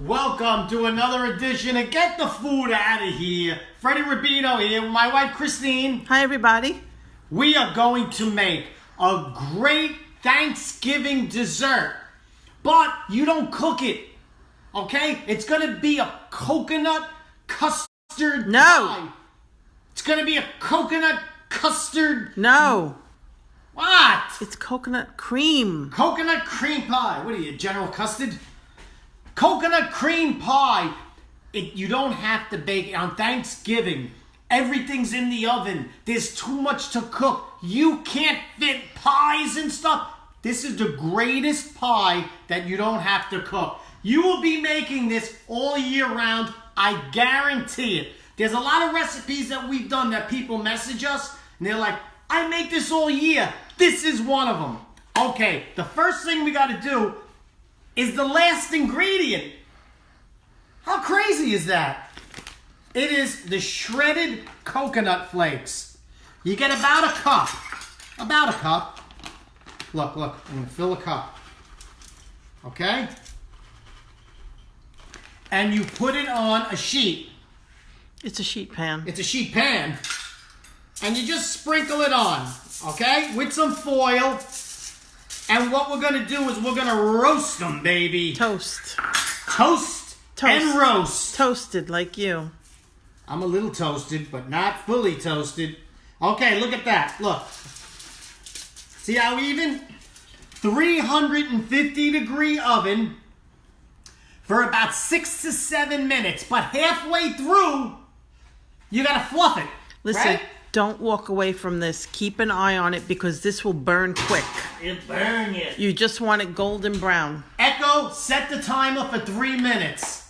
Welcome to another edition of Get the Food Out of Here. Freddie Rubino here with my wife Christine. Hi everybody. We are going to make a great Thanksgiving dessert, but you don't cook it, okay? It's going to be a coconut custard pie. It's going to be a coconut custard. No. What? It's coconut cream. Coconut cream pie. What are you, General Custard? Coconut cream pie. You don't have to bake it on Thanksgiving. Everything's in the oven. There's too much to cook. You can't fit pies and stuff. This is the greatest pie that you don't have to cook. You will be making this all year round. I guarantee it. There's a lot of recipes that we've done that people message us and they're like, I make this all year. This is one of them. Okay, the first thing we got to do is the last ingredient. How crazy is that? It is the shredded coconut flakes. You get about a cup. About a cup. Look, I'm going to fill a cup. Okay? And you put it on a sheet. It's a sheet pan. It's a sheet pan. And you just sprinkle it on. Okay? With some foil. And what we're going to do is we're going to roast them, baby. Toast. Toast and roast. Toasted like you. I'm a little toasted, but not fully toasted. Okay, look at that. Look. See how even? 350-degree oven for about 6 to 7 minutes. But halfway through, you got to fluff it. Listen, right? Don't walk away from this. Keep an eye on it because this will burn quick. It'll burn you. You just want it golden brown. Echo, set the timer for 3 minutes.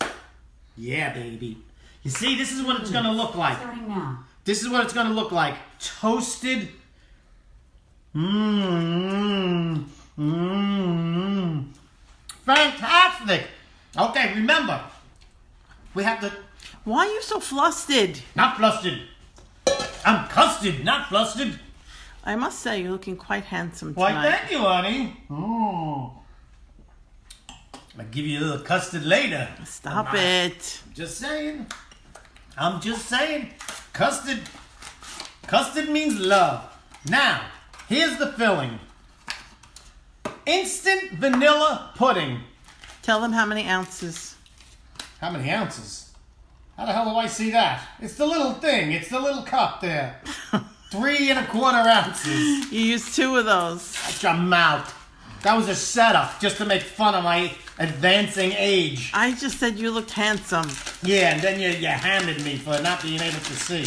Yeah, baby. You see, this is what it's going to look like. Starting now. This is what it's going to look like. Toasted. Fantastic. Okay, remember, we have to... Why are you so flustered? Not flustered. I'm custard, not flustered. I must say, you're looking quite handsome Why, tonight. thank you, honey. Oh. I'll give you a little custard later. Stop it. Just saying. I'm just saying. Custard means love. Now, here's the filling. Instant vanilla pudding. Tell them how many ounces. How many ounces? How the hell do I see that? It's the little thing. It's the little cup there. 3 1/4 ounces. You used 2 of those. Shut your mouth. That was a setup just to make fun of my advancing age. I just said you looked handsome. Yeah, and then you hammered me for not being able to see.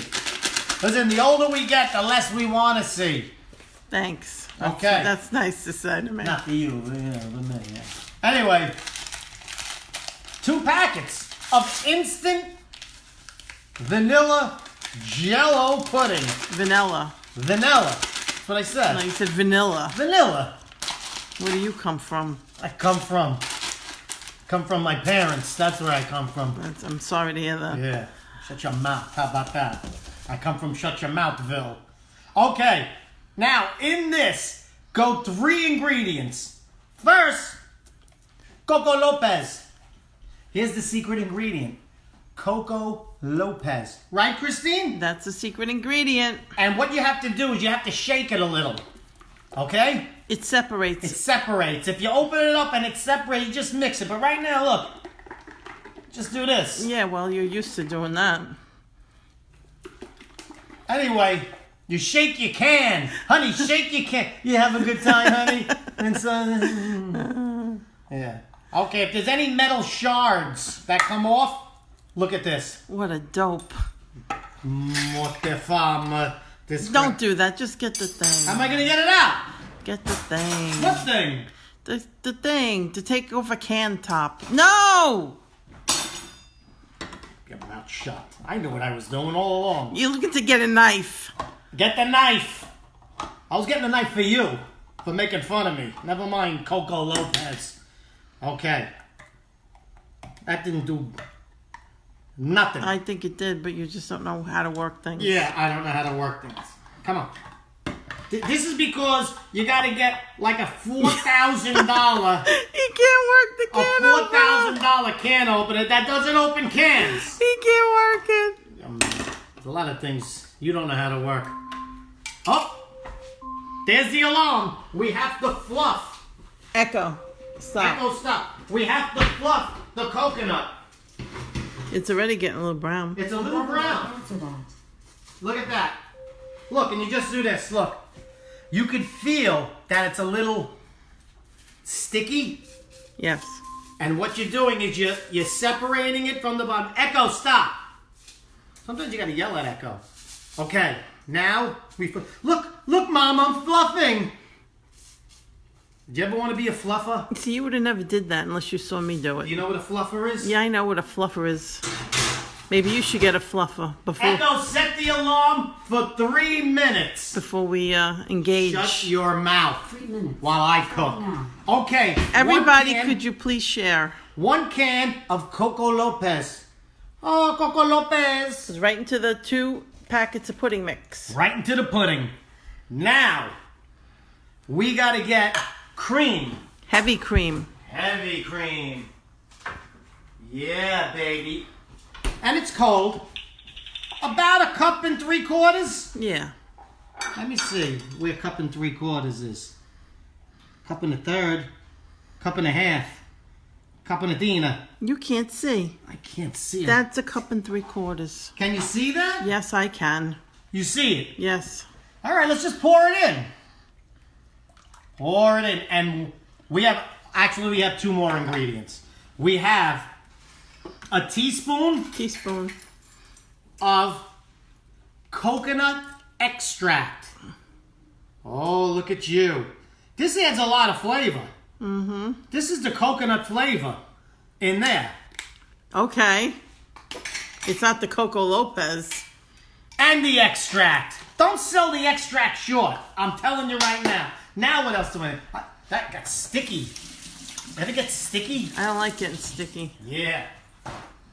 Listen, the older we get, the less we want to see. Thanks. Okay. That's nice to say to me. Not to you, but me, yeah. Anyway, 2 packets of instant vanilla jello pudding. Vanilla. Vanilla. That's what I said. No, you said vanilla. Vanilla. Where do you come from? I come from my parents. That's where I come from. I'm sorry to hear that. Yeah. Shut your mouth. How about that? I come from Shut Your Mouthville. Okay. Now, in this, go 3 ingredients. First, Coco Lopez. Here's the secret ingredient. Coco Lopez. Right, Christine? That's a secret ingredient. And what you have to do is you have to shake it a little. Okay? It separates. It separates. If you open it up and it separates, you just mix it. But right now, look. Just do this. Yeah, well, you're used to doing that. Anyway, you shake your can. Honey, shake your can. You have a good time, honey? And so... Yeah. Okay, if there's any metal shards that come off, look at this. What a dope. What the fama. Don't do that. Just get the thing. How am I going to get it out? Get the thing. What thing? The thing to take off a can top. No! Get my mouth shut. I knew what I was doing all along. You're looking to get a knife. Get the knife. I was getting a knife for you. For making fun of me. Never mind Coco Lopez. Okay. That didn't do nothing. I think it did, but you just don't know how to work things. Yeah, I don't know how to work things. Come on. This is because you got to get like a $4,000. You can't work the can $4,000 $5 can opener that doesn't open cans. He can't work it. There's a lot of things you don't know how to work. Oh, there's the alarm. We have to fluff. Echo. Stop. Echo, stop. We have to fluff the coconut. It's already getting a little brown. It's a little brown. Look at that. Look, and you just do this. Look. You could feel that it's a little sticky. Yes. And what you're doing is you're separating it from the bottom. Echo, stop. Sometimes you gotta yell at Echo. Okay, now look, Mom, I'm fluffing. Did you ever want to be a fluffer? See, you would have never did that unless you saw me do it. Do you know what a fluffer is? Yeah, I know what a fluffer is. Maybe you should get a fluffer Echo, set the alarm for 3 minutes. before we engage. Shut your mouth 3 minutes. while I cook. Okay. Everybody, could you please share? 1 can of Coco Lopez. Oh, Coco Lopez. It's right into the 2 packets of pudding mix. Right into the pudding. Now, we gotta get cream. Heavy cream. Heavy cream. Yeah, baby. And it's cold. About 1 3/4 cups. Yeah. Let me see where 1 3/4 cups is. 1 1/3 cups. 1 1/2 cups. You can't see. I can't see it. That's 1 3/4. Can you see that? Yes, I can. You see it? Yes. All right, let's just pour it in. Pour it in. And we have 2 more ingredients. We have a teaspoon of coconut extract. Oh, look at you. This adds a lot of flavor. Mm-hmm. This is the coconut flavor in there. Okay. It's not the Coco Lopez. And the extract. Don't sell the extract short. I'm telling you right now. Now what else do I... That got sticky. Ever get sticky? I don't like getting sticky. Yeah.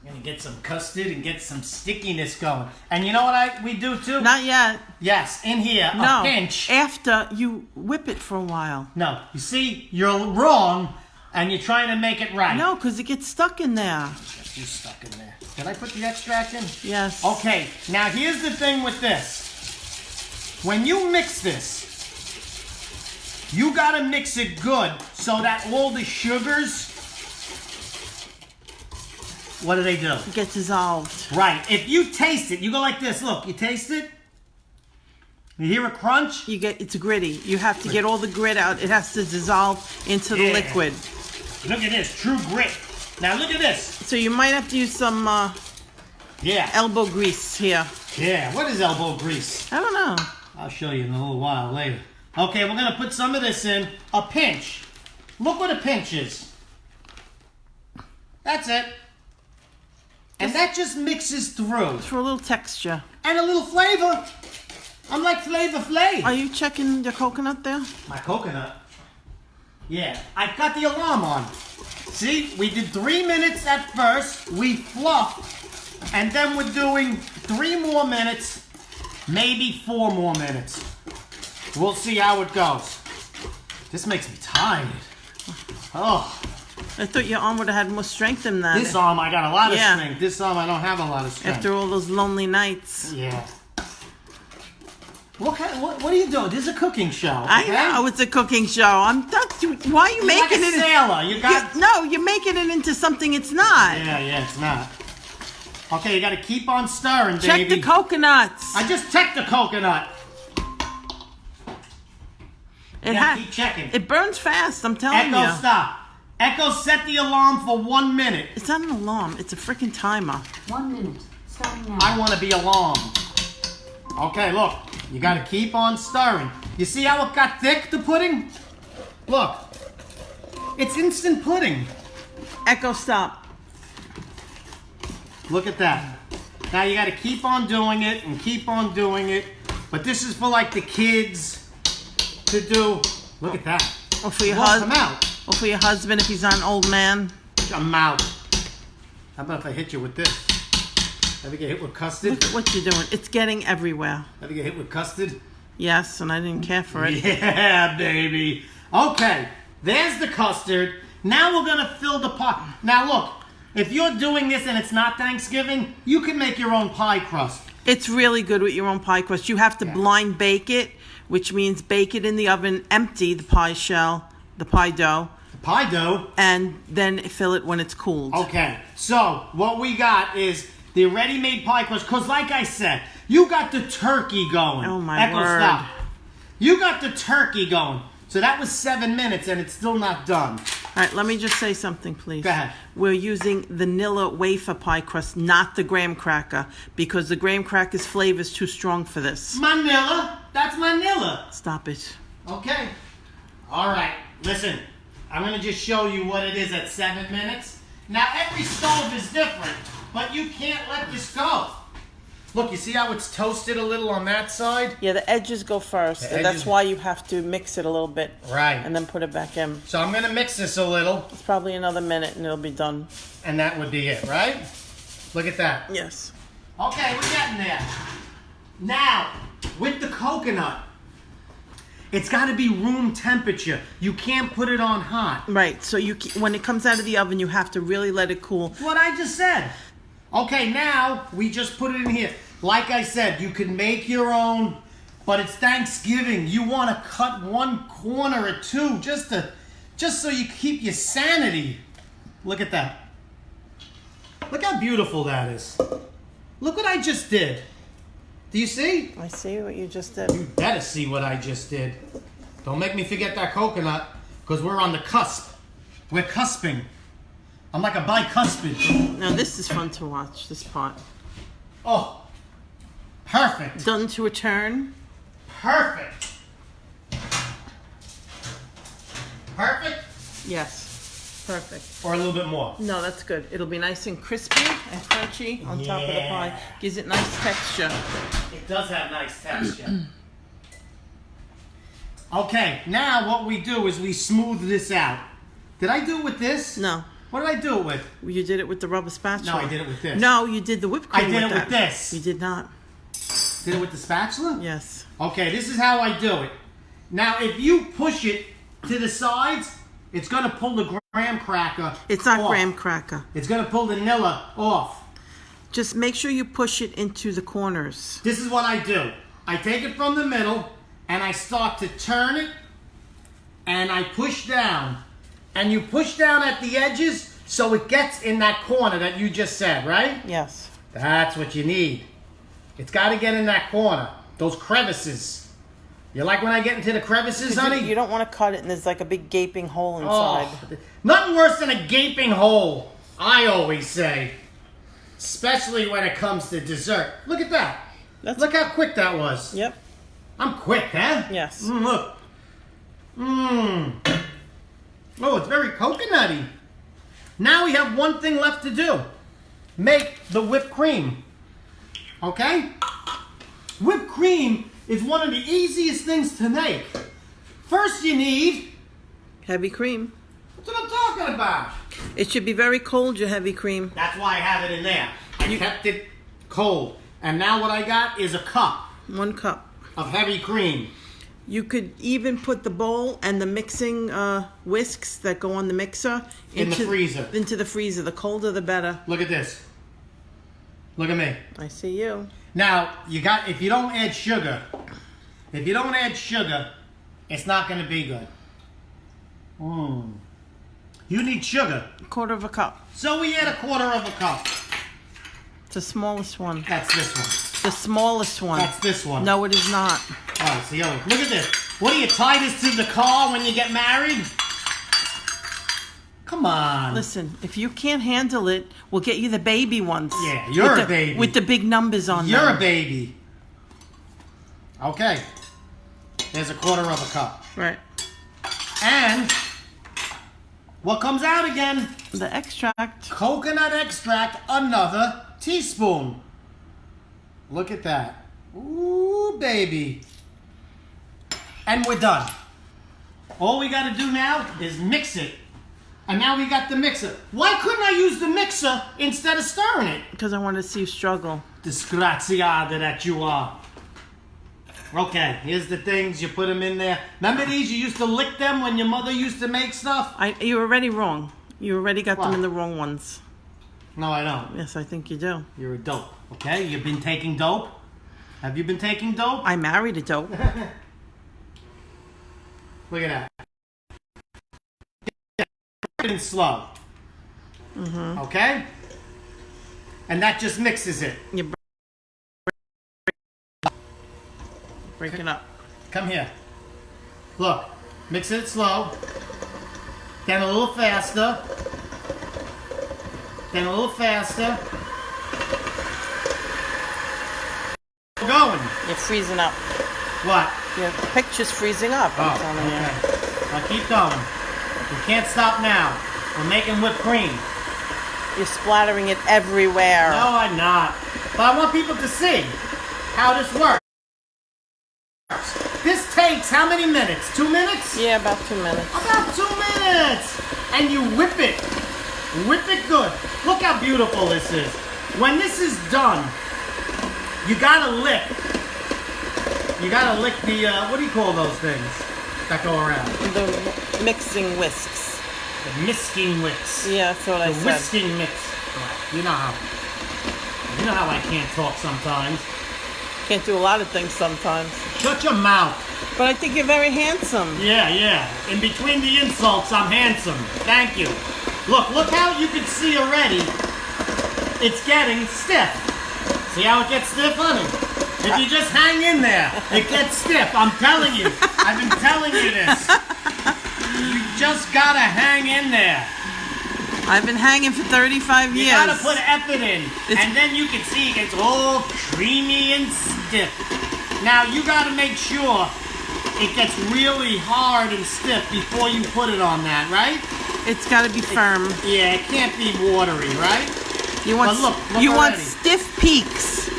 I'm gonna get some custard and get some stickiness going. And you know what we do too? Not yet. Yes, in here, No. a pinch. After you whip it for a while. No, you see, you're wrong, and you're trying to make it right. No, because it gets stuck in there. Get you stuck in there. Did I put the extract in? Yes. Okay, now here's the thing with this. When you mix this, you gotta mix it good so that all the sugars, what do? Get dissolved. Right. If you taste it, you go like this. Look, you taste it. You hear a crunch? It's gritty. You have to get all the grit out. It has to dissolve into the Yeah. liquid. Look at this, true grit. Now look at this. So you might have to use some Yeah. elbow grease here. Yeah. What is elbow grease? I don't know. I'll show you in a little while later. Okay, we're gonna put some of this in. A pinch. Look what a pinch is. That's it. And that just mixes through. For a little texture. And a little flavor. I'm like Flavor Flav. Are you checking the coconut there? My coconut. Yeah, I got the alarm on. See, we did 3 minutes at first. We fluffed. And then we're doing 3 more minutes. Maybe 4 more minutes. We'll see how it goes. This makes me tired. Oh. I thought your arm would have had more strength than that. This arm, I got a lot of Yeah. strength. This arm, I don't have a lot of strength. After all those lonely nights. Yeah. What are you doing? This is a cooking show. I okay? know it's a cooking show. Why are you You're making like a it? sailor. You got. No, you're making it into something it's not. Yeah, it's not. Okay, you got to keep on stirring, Check baby. the coconuts. I just checked the coconut. Keep checking. It burns fast. I'm telling Echo, you. stop. Echo, set the alarm for 1 minute. It's not an alarm. It's a freaking timer. 1 minute. Starting now. I want to be alarmed. Okay, look. You got to keep on stirring. You see how it got thick, the pudding? Look. It's instant pudding. Echo, stop. Look at that. Now you got to keep on doing it and keep on doing it. But this is for like the kids to do. Look at that. Or for your Come husband. out. Or for your husband if he's not an old man. Come out. How about if I hit you with this? Ever get hit with custard? Look at what you're doing. It's getting everywhere. Ever get hit with custard? Yes, and I didn't care for it. Yeah, baby. Okay, there's the custard. Now we're gonna fill the pot. Now look, if you're doing this and it's not Thanksgiving, you can make your own pie crust. It's really good with your own pie crust. You have to blind bake it, which means bake it in the oven, empty the pie shell, the pie dough. Pie dough? And then fill it when it's cooled. Okay, so what we got is the ready-made pie crust, because like I said, you got the turkey going. Oh, my word. Stop. You got the turkey going. So that was 7 minutes, and it's still not done. All right, let me just say something, please. Go ahead. We're using vanilla wafer pie crust, not the graham cracker, because the graham cracker's flavor is too strong for this. Manila? That's Manila. Stop it. Okay. All right, listen. I'm going to just show you what it is at 7 minutes. Now, every stove is different, but you can't let this go. Look, you see how it's toasted a little on that side? Yeah, the edges go first, and that's why you have to mix it a little bit. Right. And then put it back in. So I'm going to mix this a little. It's probably another minute, and it'll be done. And that would be it, right? Look at that. Yes. Okay, we're getting there. Now, with the coconut, it's got to be room temperature. You can't put it on hot. Right, so when it comes out of the oven, you have to really let it cool. That's what I just said. Okay, now we just put it in here. Like I said, you can make your own, but it's Thanksgiving. You want to cut one corner or two just so you keep your sanity. Look at that. Look how beautiful that is. Look what I just did. Do you see? I see what you just did. You better see what I just did. Don't make me forget that coconut, because we're on the cusp. We're cusping. I'm like a bicuspid. Now this is fun to watch, this part. Oh, perfect. Done to a turn. Perfect. Perfect? Yes, perfect. Or a little bit more? No, that's good. It'll be nice and crispy and crunchy on top of the pie. Gives it nice texture. It does have nice texture. Okay, now what we do is we smooth this out. Did I do it with this? No. What did I do it with? You did it with the rubber spatula. No, I did it with this. No, you did the whipped cream I did it with this. You did not. Did it with the spatula? Yes. Okay, this is how I do it. Now, if you push it to the sides, it's going to pull the graham cracker It's not off. graham cracker. It's going to pull the vanilla off. Just make sure you push it into the corners. This is what I do. I take it from the middle, and I start to turn it, and I push down. And you push down at the edges so it gets in that corner that you just said, right? Yes. That's what you need. It's got to get in that corner. Those crevices. You like when I get into the crevices, honey? You don't want to cut it and there's like a big gaping hole inside. Oh, nothing worse than a gaping hole, I always say. Especially when it comes to dessert. Look at that. Look how quick that was. Yep. I'm quick, huh? Yes. Look. Oh, it's very coconutty. Now we have one thing left to do. Make the whipped cream. Okay? Whipped cream is one of the easiest things to make. First you need... Heavy cream. That's what I'm talking about. It should be very cold, your heavy cream. That's why I have it in there. I kept it cold. And now what I got is a cup 1 cup. of heavy cream. You could even put the bowl and the mixing whisks that go on the mixer In the freezer. Into the freezer. The colder, the better. Look at this. Look at me. I see you. Now, if you don't add sugar, it's not going to be good. You need sugar. 1/4 cup. So we add 1/4 cup. It's the smallest one. That's this one. The smallest one. That's this one. No, it is not. Oh, see, look at this. What do you tie this to the car when you get married? Come on. Listen, if you can't handle it, we'll get you the baby ones. Yeah, you're a baby. With the big numbers on them. You're a baby. Okay. There's 1/4 cup. Right. And what comes out again? The extract. Coconut extract, another teaspoon. Look at that. Ooh, baby. And we're done. All we got to do now is mix it. And now we got the mixer. Why couldn't I use the mixer instead of stirring it? Because I wanted to see you struggle. Disgraziata that you are. Okay, here's the things. You put them in there. Remember these? You used to lick them when your mother used to make stuff? You were already wrong. You already got What? them in the wrong ones. No, I don't. Yes, I think you do. You're a dope. Okay? You've been taking dope? Have you been taking dope? I married a dope. Look at that. It in slow. Mm-hmm. Okay? And that just mixes it. You break it up. Come here. Look. Mix it slow. Then a little faster. Then a little faster. We're going. You're freezing up. What? Your picture's freezing up. I'm telling you. Okay. Now keep going. We can't stop now. We're making whipped cream. You're splattering it everywhere. No, I'm not. But I want people to see how this works. This takes how many minutes? 2 minutes? Yeah, about 2 minutes. About 2 minutes! And you whip it. Whip it good. Look how beautiful this is. When this is done, you gotta lick. You gotta lick the, what do you call those things that go around? The mixing whisks. The misking wicks. Yeah, that's what I The said. whisking mix. Right. You know how I can't talk sometimes. Can't do a lot of things sometimes. Shut your mouth. But I think you're very handsome. Yeah. In between the insults, I'm handsome. Thank you. Look how you can see already. It's getting stiff. See how it gets stiff, honey? If you just hang in there, it gets stiff. I'm telling you. I've been telling you this. You just gotta hang in there. I've been hanging for 35 years. You gotta put effort in. And then you can see it gets all creamy and stiff. Now you gotta make sure it gets really hard and stiff before you put it on that, right? It's gotta be firm. Yeah, it can't be watery, right? You want But look you want already. stiff peaks.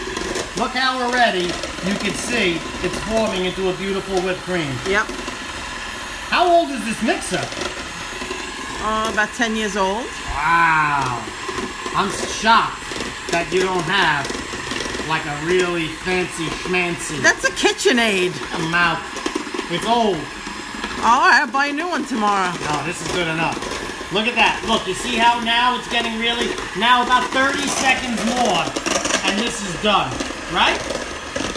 Look how already you can see it's forming into a beautiful whipped cream. Yep. How old is this mixer? About 10 years old. Wow. I'm shocked that you don't have like a really fancy schmancy. That's a KitchenAid. Mouth. It's old. All right, I'll buy a new one tomorrow. No, this is good enough. Look at that. Look, you see how now it's getting really... Now about 30 seconds more, and this is done. Right?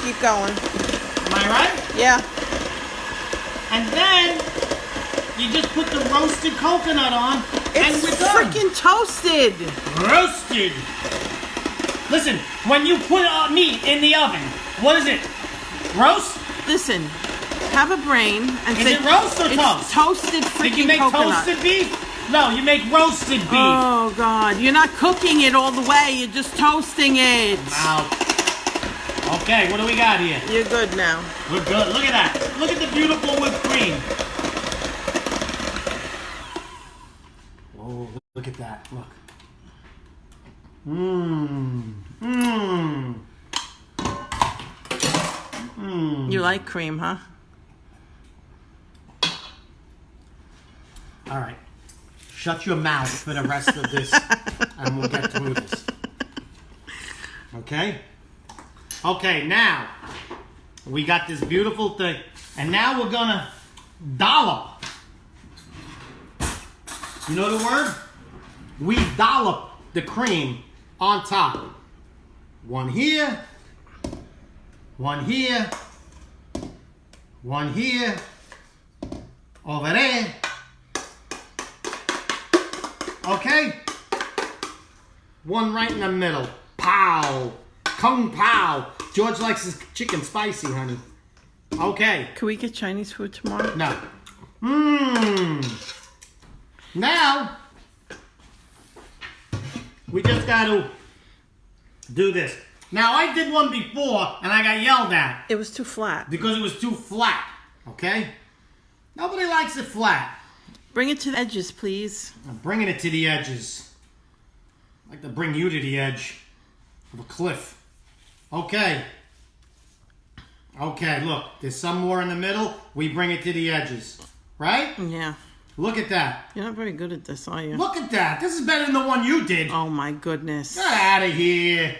Keep going. Am I right? Yeah. And then you just put the roasted coconut on, and It's we're done. freaking toasted. Roasted. Listen, when you put meat in the oven, what is it? Roast? Listen, have a brain and Is say it roast or it's toast? toasted freaking Did you make coconut. toasted beef? No, you make roasted beef. Oh God, you're not cooking it all the way. You're just toasting it. Now, okay, what do we got here? You're good now. We're good. Look at that. Look at the beautiful whipped cream. Oh, look at that. Look. You like cream, huh? All right. Shut your mouth for the rest of this, and we'll get through this. Okay? Okay, now, we got this beautiful thing, and now we're gonna dollop. You know the word? We dollop the cream on top. One here, one here, one here, over there. Okay? One right in the middle. Pow! Kung Pao! George likes his chicken spicy, honey. Okay. Can we get Chinese food tomorrow? No. Now, we just got to do this. Now, I did one before, and I got yelled at. It was too flat. Because it was too flat. Okay? Nobody likes it flat. Bring it to the edges, please. I'm bringing it to the edges. I'd like to bring you to the edge of a cliff. Okay. Okay, look. There's some more in the middle. We bring it to the edges. Right? Yeah. Look at that. You're not very good at this, are you? Look at that. This is better than the one you did. Oh my goodness. Get out of here.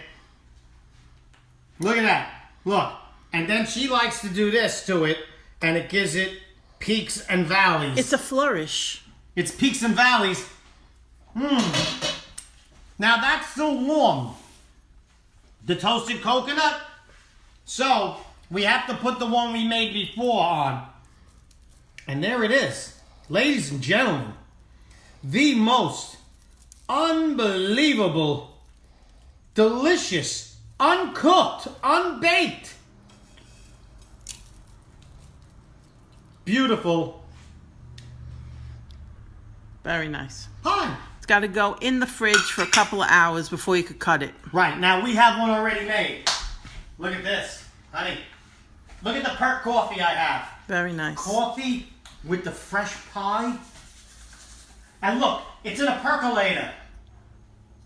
Look at that. Look. And then she likes to do this to it, and it gives it peaks and valleys. It's a flourish. It's peaks and valleys. Now that's still warm. The toasted coconut. So we have to put the one we made before on. And there it is. Ladies and gentlemen, the most unbelievable, delicious, uncooked, unbaked, beautiful. Very nice. Pie. It's got to go in the fridge for a couple of hours before you could cut it. Right, now we have one already made. Look at this, honey. Look at the perk coffee I have. Very nice. Coffee with the fresh pie. And look, it's in a percolator.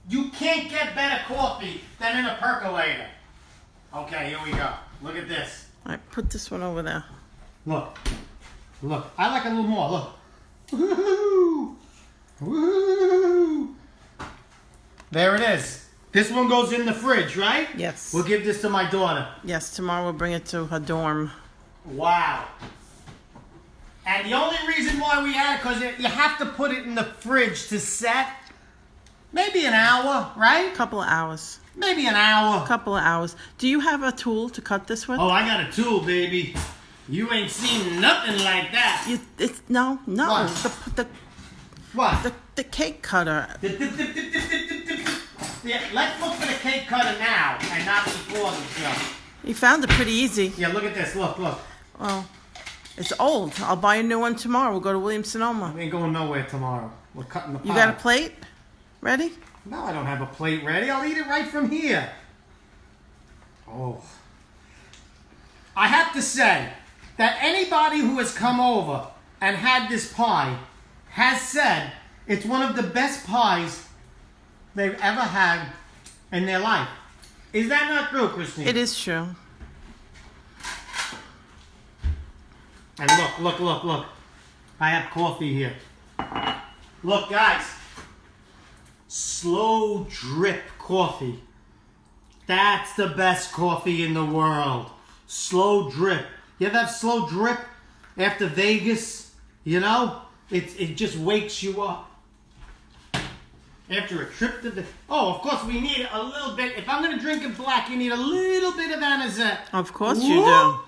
You can't get better coffee than in a percolator. Okay, here we go. Look at this. All right, put this one over there. Look. Look. I like a little more. Look. Woo-hoo! Woo-hoo! There it is. This one goes in the fridge, right? Yes. We'll give this to my daughter. Yes, tomorrow we'll bring it to her dorm. Wow. And the only reason why we add it, because you have to put it in the fridge to set. Maybe an hour, right? Couple of hours. Maybe an hour. Couple of hours. Do you have a tool to cut this with? Oh, I got a tool, baby. You ain't seen nothing like that. No. What? What? The cake cutter. Yeah, let's look for the cake cutter now and not before the show. You found it pretty easy. Yeah, look at this. Look. Well, it's old. I'll buy a new one tomorrow. We'll go to Williams-Sonoma. We ain't going nowhere tomorrow. We're cutting the pie. You got a plate ready? No, I don't have a plate ready. I'll eat it right from here. Oh. I have to say that anybody who has come over and had this pie has said it's one of the best pies they've ever had in their life. Is that not true, Christine? It is true. And look. I have coffee here. Look, guys. Slow drip coffee. That's the best coffee in the world. Slow drip. You ever have slow drip after Vegas? You know? It just wakes you up. After a trip to the... Oh, of course, we need a little bit... If I'm going to drink it black, you need a little bit of anisette. Of course you do.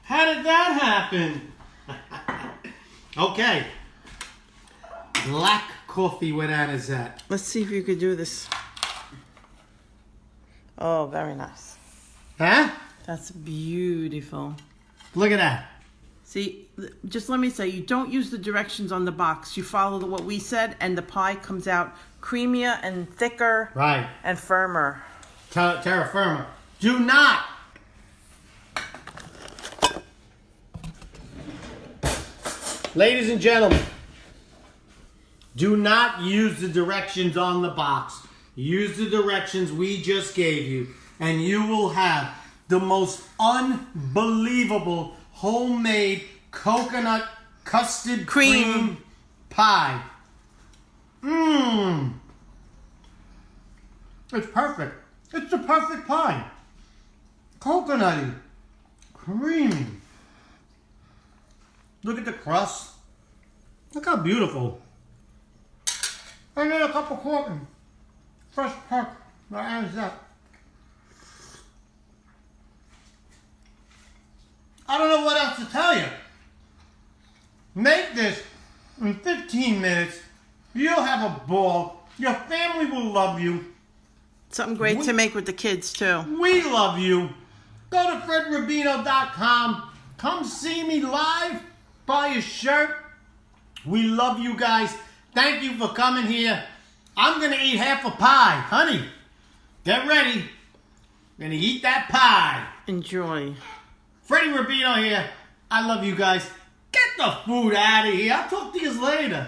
How did that happen? Okay. Black coffee with anisette. Let's see if you could do this. Oh, very nice. Huh? That's beautiful. Look at that. See, just let me say, you don't use the directions on the box. You follow what we said, and the pie comes out creamier and thicker. Right. And firmer. Terra firma. Do not. Ladies and gentlemen, do not use the directions on the box. Use the directions we just gave you, and you will have the most unbelievable homemade coconut custard cream pie. Mmm. It's perfect. It's the perfect pie. Coconutty. Creamy. Look at the crust. Look how beautiful. And then a cup of coffee. Fresh perk. What is that? I don't know what else to tell you. Make this in 15 minutes. You'll have a ball. Your family will love you. Something great to make with the kids, too. We love you. Go to fredrubino.com. Come see me live. Buy a shirt. We love you guys. Thank you for coming here. I'm going to eat half a pie. Honey, get ready. Going to eat that pie. Enjoy. Freddie Rubino here. I love you guys. Get the food out of here. I'll talk to you later.